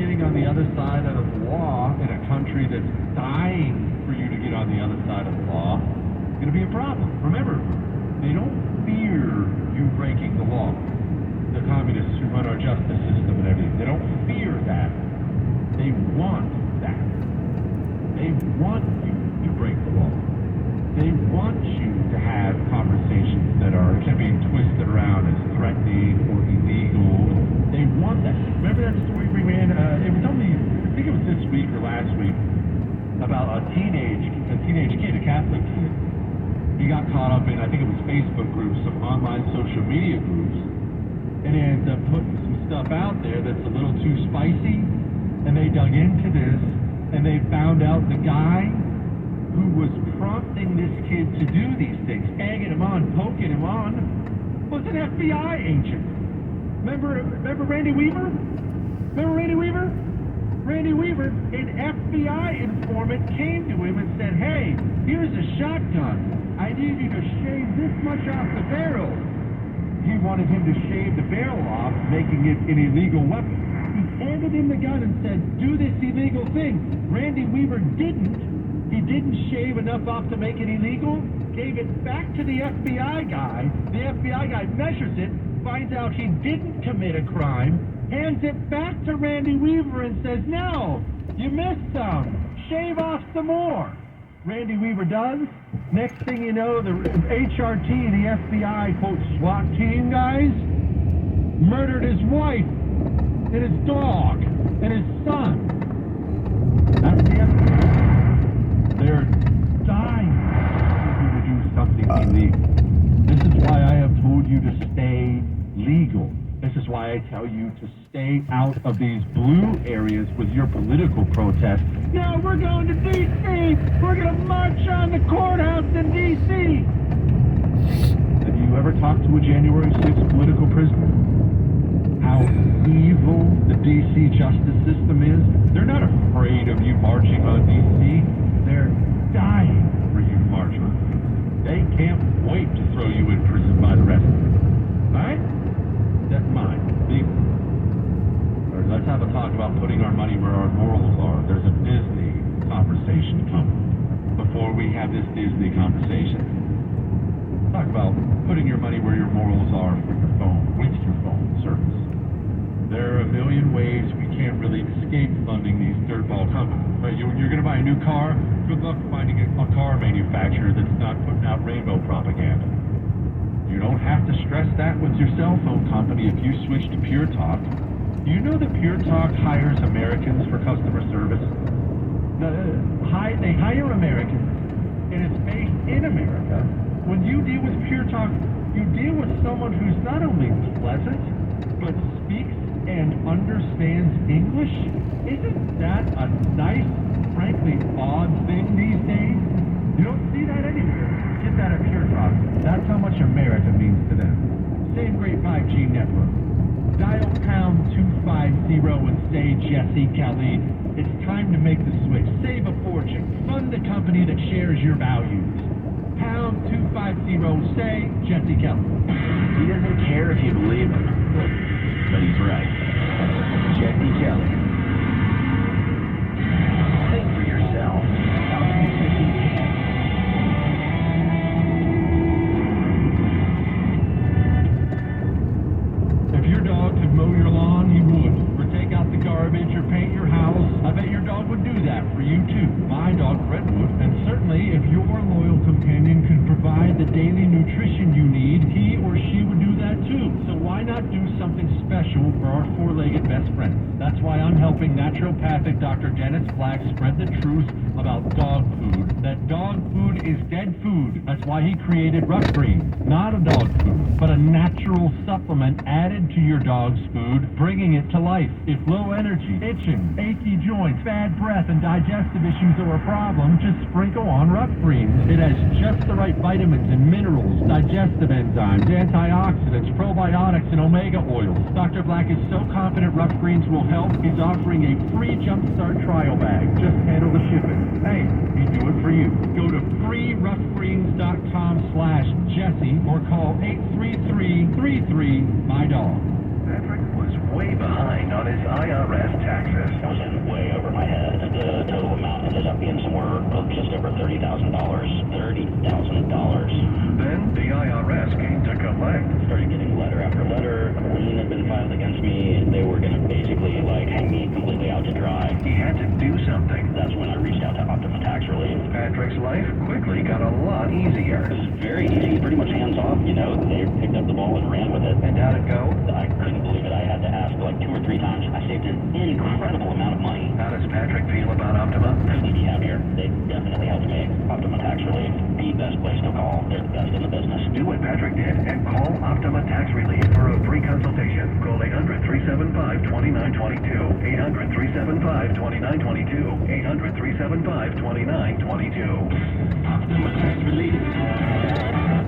getting on the other side of the law in a country that's dying for you to get on the other side of the law, it's going to be a problem. Remember, they don't fear you breaking the law. The communists who run our justice system and everything, they don't fear that. They want that. They want you to break the law. They want you to have conversations that can be twisted around as threatening or illegal. They want that. Remember that story we ran? It was only, I think it was this week or last week, about a teenage kid, a Catholic kid. He got caught up in, I think it was Facebook groups, some online social media groups, and he ends up putting some stuff out there that's a little too spicy, and they dug into this, and they found out the guy who was prompting this kid to do these things, egging him on, poking him on, was an FBI agent. Remember Randy Weaver? Remember Randy Weaver? Randy Weaver, an FBI informant, came to him and said, hey, here's a shotgun. I need you to shave this much off the barrel. He wanted him to shave the barrel off, making it an illegal weapon. He handed him the gun and said, do this illegal thing. Randy Weaver didn't. He didn't shave enough off to make it illegal, gave it back to the FBI guy. The FBI guy measures it, finds out he didn't commit a crime, hands it back to Randy Weaver and says, no, you missed some. Shave off some more. Randy Weaver does. Next thing you know, the HRT, the FBI, quote, SWAT team guys, murdered his wife and his dog and his son. That's the FBI. They're dying for you to do something illegal. This is why I have told you to stay legal. This is why I tell you to stay out of these blue areas with your political protests. No, we're going to D.C. We're going to march on the courthouse in D.C. Have you ever talked to a January 6th political prisoner? How evil the D.C. justice system is? They're not afraid of you marching on D.C. They're dying for you to march on. They can't wait to throw you in prison by the rest of them. All right? That's mine. Legal. Or let's have a talk about putting our money where our morals are. There's a Disney conversation coming. Before we have this Disney conversation, talk about putting your money where your morals are for your phone, with your phone service. There are a million ways we can't really escape funding these dirtball companies. Right? You're going to buy a new car, good luck finding a car manufacturer that's not putting out rainbow propaganda. You don't have to stress that with your cell phone company if you switch to Pure Talk. You know that Pure Talk hires Americans for customer service? They hire Americans, and it's based in America. When you deal with Pure Talk, you deal with someone who's not only pleasant, but speaks and understands English. Isn't that a nice, frankly, odd thing these days? You don't see that anywhere. Get that at Pure Talk. That's how much America means to them. Same great 5G network. Dial pound 250 and say Jesse Kelly. It's time to make the switch. Save a fortune. Fund the company that shares your values. Pound 250, say Jesse Kelly. He doesn't care if you believe him. But he's right. Jesse Kelly. Think for yourself. If your dog could mow your lawn, he would. Or take out the garbage or paint your house. I bet your dog would do that for you too. My dog, Fred, would. And certainly, if your loyal companion could provide the daily nutrition you need, he or she would do that too. So why not do something special for our four-legged best friends? That's why I'm helping naturopathic Dr. Dennis Black spread the truth about dog food. That dog food is dead food. That's why he created Rough Greens. Not a dog food, but a natural supplement added to your dog's food, bringing it to life. If low energy, itching, achy joints, bad breath, and digestive issues are a problem, just sprinkle on Rough Greens. It has just the right vitamins and minerals, digestive enzymes, antioxidants, probiotics, and omega oils. Dr. Black is so confident Rough Greens will help, he's offering a free Jumpstart trial bag. Just handle the shipping. Hey, he'd do it for you. Go to freeroughgreens.com/Jesse or call 833-33-MY-DOG. Patrick was way behind on his IRS taxes. $30,000. Then the IRS came to collect. Started getting letter after letter. A lien had been filed against me. They were going to basically, like, hang me completely out to dry. He had to do something. That's when I reached out to Optima Tax Relief. Patrick's life quickly got a lot easier. It was very easy, pretty much hands off, you know. They picked up the ball and ran with it. And how'd it go? I couldn't believe it. I had to ask like 2 or 3 times. I saved an incredible amount of money. How does Patrick feel about Optima? Couldn't be happier. They definitely helped me. Optima Tax Relief, the best place to call. They're the best in the business. Do what Patrick did and call Optima Tax Relief for a free consultation. Call 800-375-2922. 800-375-2922. 800-375-2922. Optima Tax Relief.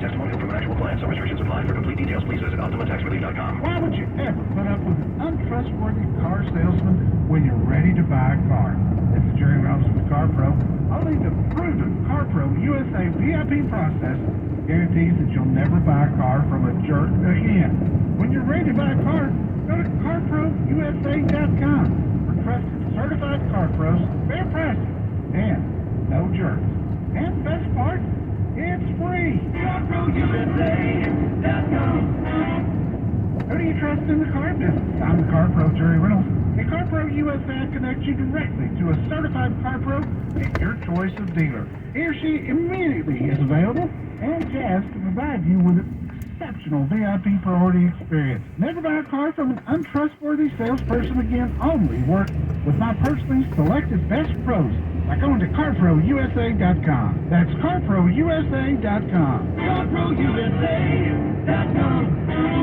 Testimonial from an actual client. Some restrictions apply. For complete details, please visit OptimaTaxRelief.com. Why would you ever put up with an untrustworthy car salesman when you're ready to buy a car? This is Jerry Reynolds with CarPro. Only the proven CarPro USA VIP process guarantees that you'll never buy a car from a jerk again. When you're ready to buy a car, go to CarProUSA.com for trusted, certified car pros, fair prices, and no jerks. And the best part, it's free. CarProUSA.com. Who do you trust in the car business? I'm the Car Pro, Jerry Reynolds. The Car Pro USA connects you directly to a certified car pro at your choice of dealer. He or she immediately is available and jazzed to provide you with an exceptional VIP priority experience. Never buy a car from an untrustworthy salesperson again. Only work with my personally selected best pros by going to CarProUSA.com. That's CarProUSA.com. CarProUSA.com.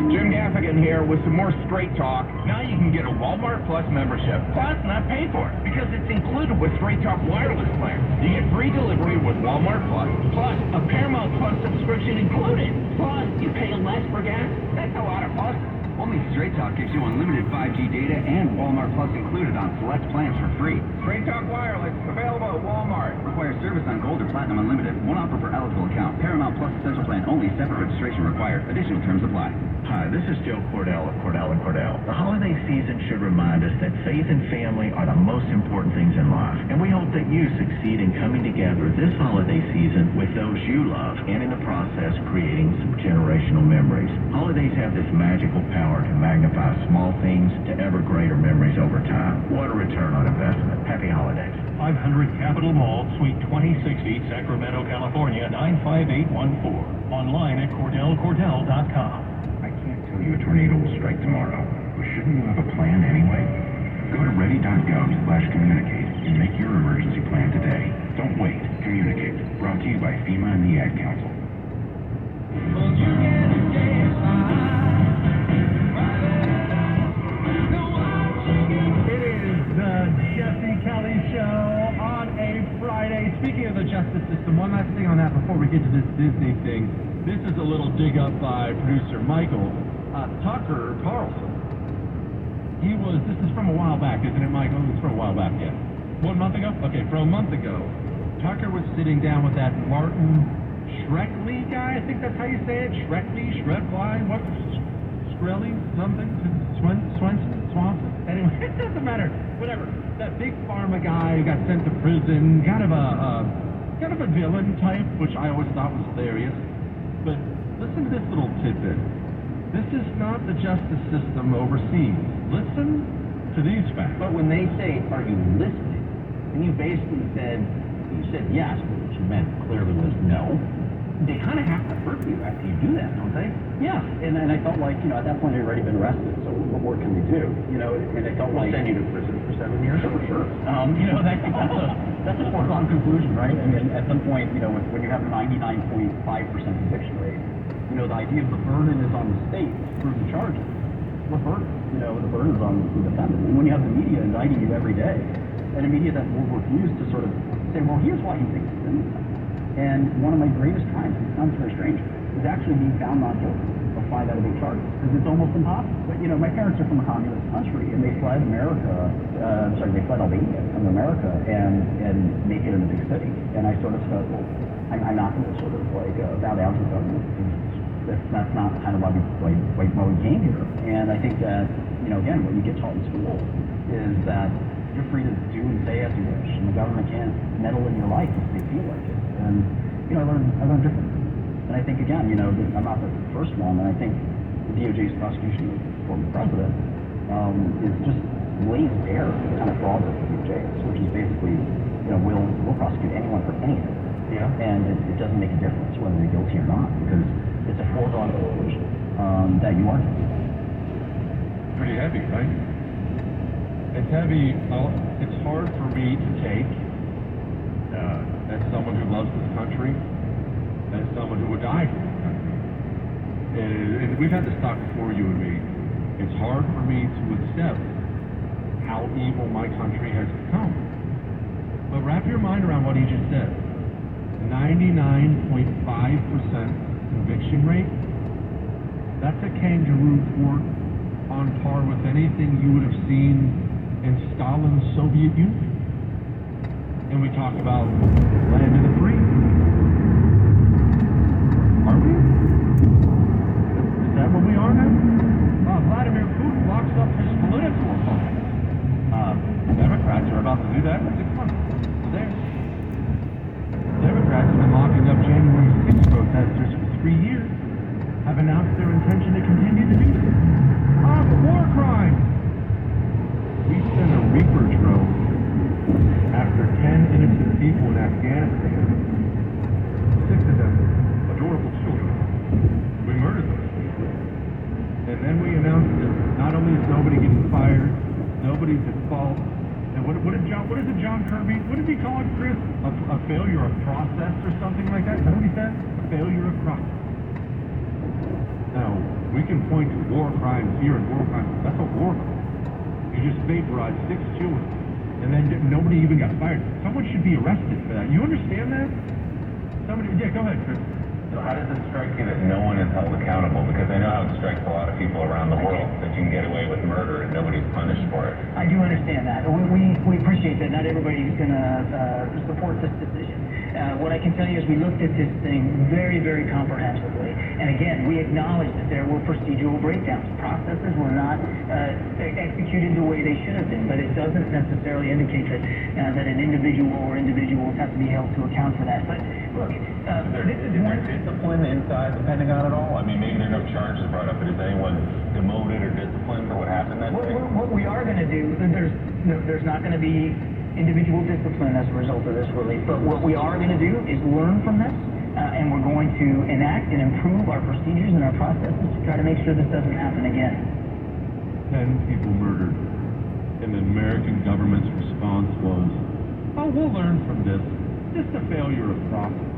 Jim Gaffigan here with some more Straight Talk. Now you can get a Walmart Plus membership, plus not pay for it, because it's included with Straight Talk wireless plan. You get free delivery with Walmart Plus, plus a Paramount Plus subscription included. Plus, you pay less for gas. That's a lot of plus. Only Straight Talk gives you unlimited 5G data and Walmart Plus included on select plans for free. Straight Talk wireless, available at Walmart. Requires service on Gold or Platinum Unlimited. One offer per eligible account. Paramount Plus Essential Plan only. Separate registration required. Additional terms apply. Hi, this is Joe Cordell of Cordell & Cordell. The holiday season should remind us that faith and family are the most important things in life. And we hope that you succeed in coming together this holiday season with those you love and in the process creating some generational memories. Holidays have this magical power to magnify small things to ever greater memories over time. What a return on investment. Happy holidays. 500 Capitol Mall, Suite 2060, Sacramento, California, 95814. Online at CordellCordell.com. I can't tell you a tornado will strike tomorrow, but shouldn't you have a plan anyway? Go to ready.gov/communicate and make your emergency plan today. Don't wait. Communicate. Brought to you by FEMA and the Ad Council. It is the Jesse Kelly Show on a Friday. Speaking of the justice system, one last thing on that before we get to this Disney thing. This is a little dig up by producer Michael. Tucker Carlson. This is from a while back, isn't it, Michael? It's from a while back, yeah. 1 month ago? Okay, from a month ago, Tucker was sitting down with that Martin Shkreli guy, I think that's how you say it. Shkreli, what? Shkreli, something? Swanson? Anyway, it doesn't matter. Whatever. That big pharma guy who got sent to prison, kind of a villain type, which I always thought was hilarious. But listen to this little tidbit. This is not the justice system overseas. Listen to these facts. But when they say, are you listening? And you basically said yes, but what you meant clearly was no. They kind of have to hurt you after you do that, don't they? Yeah, and I felt like, at that point, I'd already been arrested, so what more can we do? And it felt like... Send you to prison for 7 years? Sure. That's a foregone conclusion, right? I mean, at some point, when you have a 99.5% conviction rate, the idea of the burden is on the state to prove the charges. What burden? The burden is on the defendant. And when you have the media indicting you every day, and a media that will refuse to sort of say, well, here's why he thinks he's innocent. And one of my greatest crimes, it sounds very strange, is actually being found not guilty of 5 out of 8 charges, because it's almost impossible. But, my parents are from a communist country, and they fled they fled Albania from America and make it in a big city. And I sort of said, well, I'm not going to sort of bow down to the government. That's not kind of why we came here. And I think that, again, what you get taught in school is that you're free to do and say as you wish, and the government can't meddle in your life if they feel like it. And, I learned differently. And I think, again, I'm not the first one, and I think the DOJ's prosecution of the former president is just lays bare the kind of fraud that the DOJ is, which is basically, we'll prosecute anyone for anything. Yeah. And it doesn't make a difference whether you're guilty or not, because it's a foregone conclusion that you are guilty. Pretty heavy, right? It's heavy. It's hard for me to take as someone who loves this country, as someone who would die for this country. And we've had this talk before, you and me. It's hard for me to accept how evil my country has become. But wrap your mind around what he just said. 99.5% conviction rate. That's a kangaroo court on par with anything you would have seen in Stalin's Soviet Union. And we talk about land of the free. Are we? Is that what we are now? Vladimir Putin locks up his political opponents. Democrats are about to do that in 6 months. There. Democrats have been locking up January 6th protesters for 3 years, have announced their intention to continue to do this. War crime! We sent a Reaper drone after 10 innocent people in Afghanistan. 6 of them, adorable children. We murdered those people. And then we announced that not only is nobody getting fired, nobody's at fault. And what did John Kirby, what did he call it, Chris? A failure of process or something like that? Is that what he said? A failure of process. Now, we can point to war crimes here and war crimes. That's a war crime. You just vaporized 6 children. And then nobody even got fired. Someone should be arrested for that. You understand that? Yeah, go ahead, Chris. So how does it strike you that no one is held accountable? Because I know how it strikes a lot of people around the world, that you can get away with murder and nobody's punished for it. I do understand that. We appreciate that. Not everybody's going to support this decision. What I can tell you is we looked at this thing very, very comprehensively. And again, we acknowledge that there were procedural breakdowns. Processes were not executed the way they should have been. But it doesn't necessarily indicate that an individual or individuals have to be held to account for that. But look, this is one... discipline inside the Pentagon at all? I mean, maybe there are no charges brought up, but is anyone demoted or disciplined for what happened that day? What we are going to do, there's not going to be individual discipline as a result of this release, but what we are going to do is learn from this, and we're going to enact and improve our procedures and our processes to try to make sure this doesn't happen again. 10 people murdered, and the American government's response was, oh, we'll learn from this. Just a failure of process.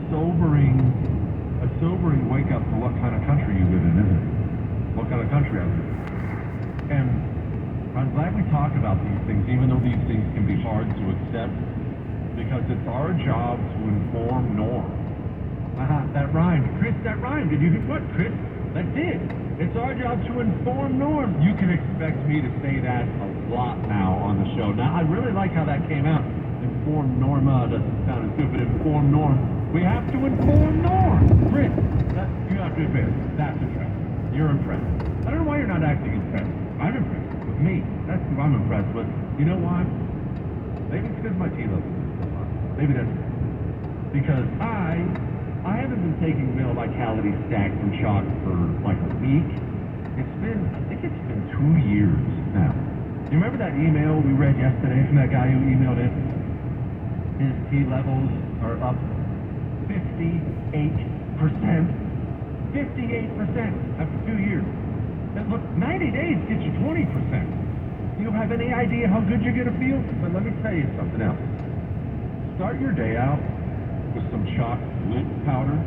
A sobering wake-up to what kind of country you live in, isn't it? What kind of country I live in. And I'm glad we talk about these things, even though these things can be hard to accept, because it's our job to inform norms. That rhymed. Chris, that rhymed. Did you get what, Chris? That did. It's our job to inform norms. You can expect me to say that a lot now on the show. Now, I really like how that came out. Inform norma doesn't sound as good, but inform norms. We have to inform norms. Chris, you have to admit, that's impressive. You're impressed. I don't know why you're not acting impressed. I'm impressed with me. That's who I'm impressed with. You know why? Maybe it's because my tea level is so high. Maybe that's it. Because I haven't been taking mineral vitality stack from Chalk for like a week. I think it's been 2 years now. You remember that email we read yesterday from that guy who emailed in? His T levels are up 58%. 58% after 2 years. And look, 90 days gets you 20%. You have any idea how good you're going to feel? But let me tell you something else. Start your day out with some Chalk lint powder,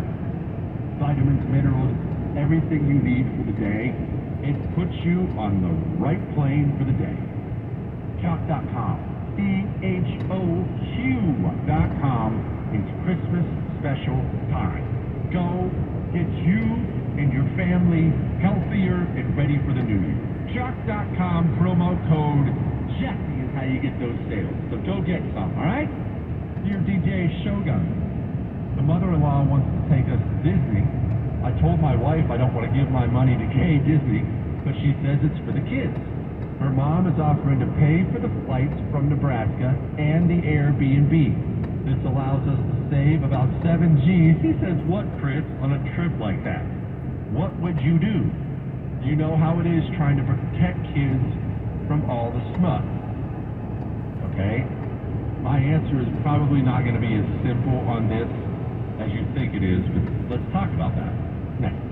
vitamins, minerals, everything you need for the day. It puts you on the right plane for the day. Chalk.com. CHOQ.com. It's Christmas special time. Go get you and your family healthier and ready for the new year. Chalk.com, promo code Jesse is how you get those sales. So go get some, all right? Dear DJ Shogun, the mother-in-law wants to take us to Disney. I told my wife I don't want to give my money to gay Disney, but she says it's for the kids. Her mom is offering to pay for the flights from Nebraska and the Airbnb. This allows us to save about 7 G's. He says, what, Chris, on a trip like that? What would you do? You know how it is trying to protect kids from all the smut. Okay? My answer is probably not going to be as simple on this as you think it is, but let's talk about that next.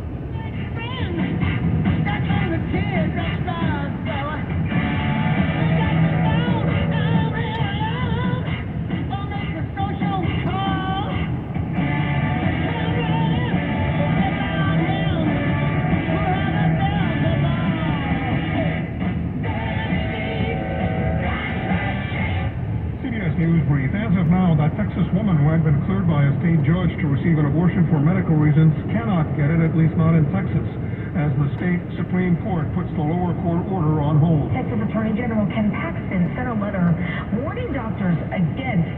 News brief. As of now, that Texas woman who had been cleared by a state judge to receive an abortion for medical reasons cannot get it, at least not in Texas, as the state Supreme Court puts the lower court order on hold. Texas Attorney General Ken Paxton sent a letter warning doctors against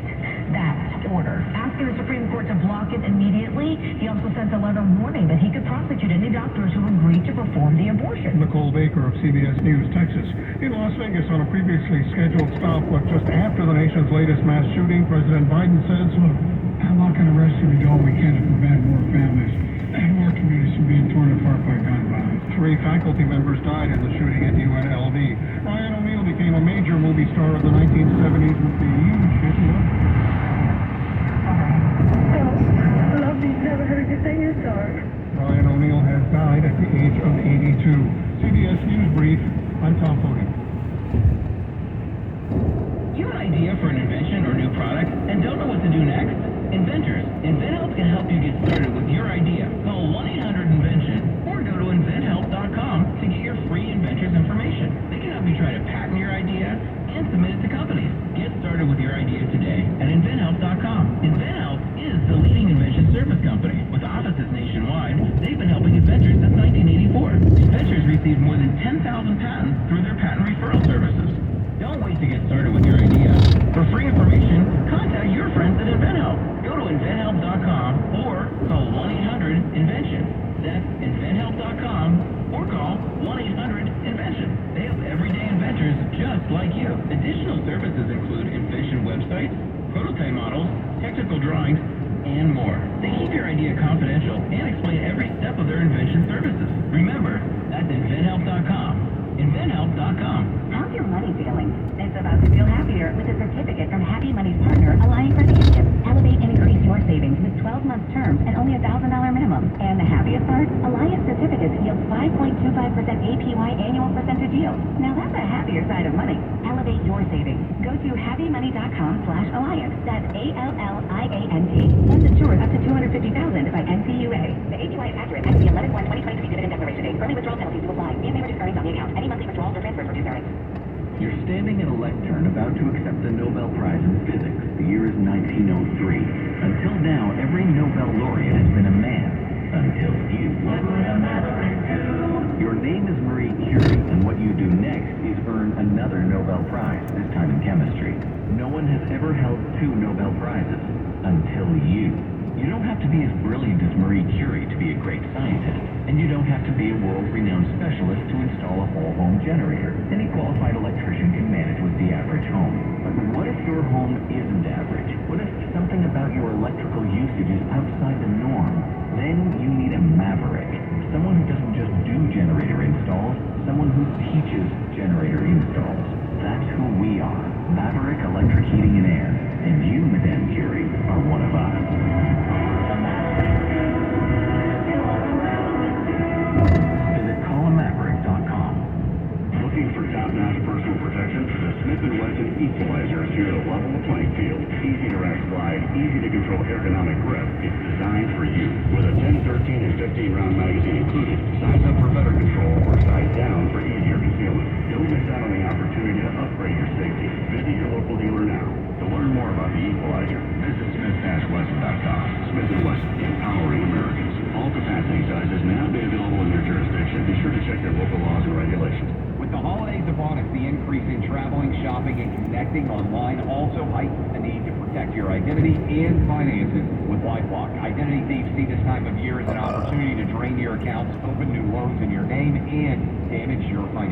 that order, asking the Supreme Court to block it immediately. He also sent a letter warning that he could prosecute any doctors who agreed to perform the abortion. Nicole Baker of CBS News, Texas. In Las Vegas on a previously scheduled stop, but just after the nation's latest mass shooting, President Biden says, "Look, I'm not going to rest till we do all we can to prevent more families and more communities from being torn apart by gun violence." 3 faculty members died in the shooting at UNLV. Ryan O'Neal became a major movie star of the 1970s with the huge hit Love me, never heard you say you're sorry. Ryan O'Neal has died at the age of 82. CBS News Brief, I'm Tom Foti. Do you have an idea for an invention or new product and don't know what to do next? Inventors. InventHelp can help you get started with your idea. Call 1-800-INVENTION or go to inventhelp.com to get your free inventor's information. They can help you try to patent your idea and submit it to companies. Get started with your idea today at inventhelp.com. InventHelp is the leading invention service company. With offices nationwide, they've been helping inventors since 1984. Inventors received more than 10,000 patents through their patent referral services. Don't wait to get started with your idea. For free information, contact your friends at InventHelp. Go to inventhelp.com or call 1-800-INVENTION. That's inventhelp.com or call 1-800-INVENTION. They help everyday inventors just like you. Additional services include invention websites, prototype models, technical drawings, and more. They keep your idea confidential and explain every step of their invention services. Remember, that's inventhelp.com. inventhelp.com. How's your money feeling? It's about to feel happier with a certificate from Happy Money's partner, Alliance Redemption. Elevate and increase your savings with 12-month terms and only $1,000 minimum. And the happiest part? Alliance certificates yield 5.25% APY annual percentage yield. Now that's a happier side of money. Elevate your savings. Go to happymoney.com/alliance. That's ALLIANT. Funds insured up to $250,000 by NCUA. The APY is accurate as of the 11/1/2023 dividend declaration date. Early withdrawal penalties do apply. And may reduce earnings on the account. Any monthly withdrawals or transfers reduce earnings. You're standing at a lectern about to accept the Nobel Prize in Physics. The year is 1903. Until now, every Nobel laureate has been a man. Until you. Your name is Marie Curie, and what you do next is earn another Nobel Prize, this time in chemistry. No one has ever held 2 Nobel Prizes. Until you. You don't have to be as brilliant as Marie Curie to be a great scientist, and you don't have to be a world-renowned specialist to install a whole home generator. Any qualified electrician can manage with the average home. But what if your home isn't average? What if something about your electrical usage is outside the norm? Then you need a maverick. Someone who doesn't just do generator installs, someone who teaches generator installs. That's who we are. Maverick Electric Heating and Air. And you, Madame Curie, are one of us. Visit callamaverick.com. Looking for top-notch personal protection? The Smith & Wesson Equalizer is here to level the playing field. Easy to rack slide, easy to control ergonomic grip. It's designed for you. With a 10, 13, and 15-round magazine included, size up for better control or size down for easier concealment. Don't miss out on the opportunity to upgrade your safety. Visit your local dealer now. To learn more about the Equalizer, visit smith-wesson.com. Smith & Wesson, empowering Americans. All capacity sizes may not be available in your jurisdiction. Be sure to check your local laws and regulations. With the holidays upon us, the increase in traveling, shopping, and connecting online also heightens the need to protect your identity and finances with LifeLock. Identity thieves see this time of year as an opportunity to drain your accounts, open new loans in your name, and damage your financial